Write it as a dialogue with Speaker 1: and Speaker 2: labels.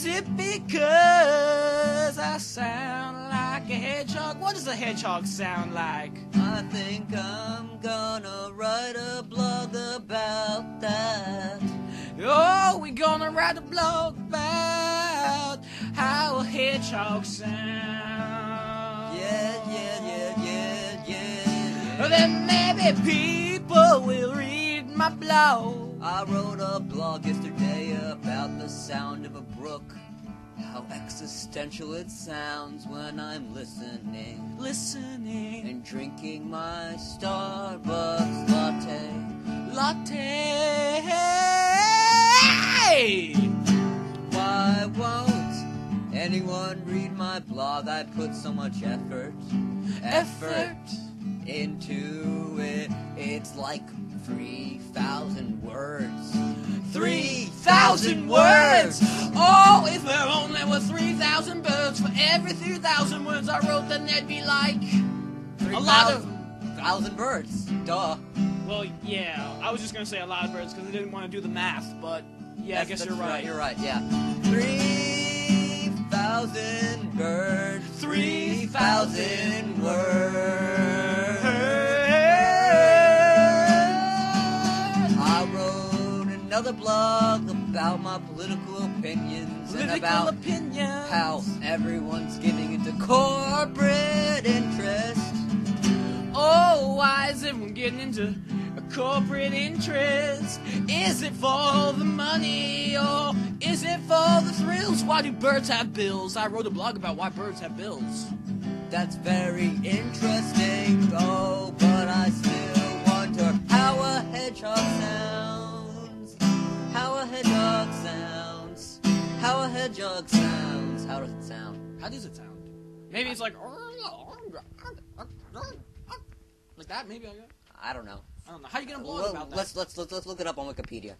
Speaker 1: Is it because I sound like a hedgehog? What does a hedgehog sound like?
Speaker 2: I think I'm gonna write a blog about that.
Speaker 1: Oh, we're gonna write a blog about how a hedgehog sounds.
Speaker 2: Yeah.
Speaker 1: Then maybe people will read my blog.
Speaker 2: I wrote a blog yesterday about the sound of a brook. How existential it sounds when I'm listening and drinking my Starbucks latte. Why won't anyone read my blog? I put so much effort into it. It's like 3,000 words.
Speaker 1: 3,000 words! Oh, if there only were 3,000 birds for every 3,000 words I wrote, then there'd be like a lot of
Speaker 2: 1,000 birds. Duh.
Speaker 1: Well, yeah, I was just gonna say a lot of birds because I didn't want to do the math, but yeah, I guess you're right.
Speaker 2: You're right, yeah. 3,000 birds. 3,000 words. I wrote another blog about my political opinions and about how everyone's getting into corporate interest.
Speaker 1: Oh, why is everyone getting into a corporate interest? Is it for the money or is it for the thrills? Why do birds have bills? I wrote a blog about why birds have bills.
Speaker 2: That's very interesting, oh, but I still wonder how a hedgehog sounds. How a hedgehog sounds. How a hedgehog sounds. How does it sound?
Speaker 1: How does it sound? Maybe it's like that. Maybe
Speaker 2: I don't know.
Speaker 1: I don't know. How are you gonna blog about that?
Speaker 2: Let's look it up on Wikipedia.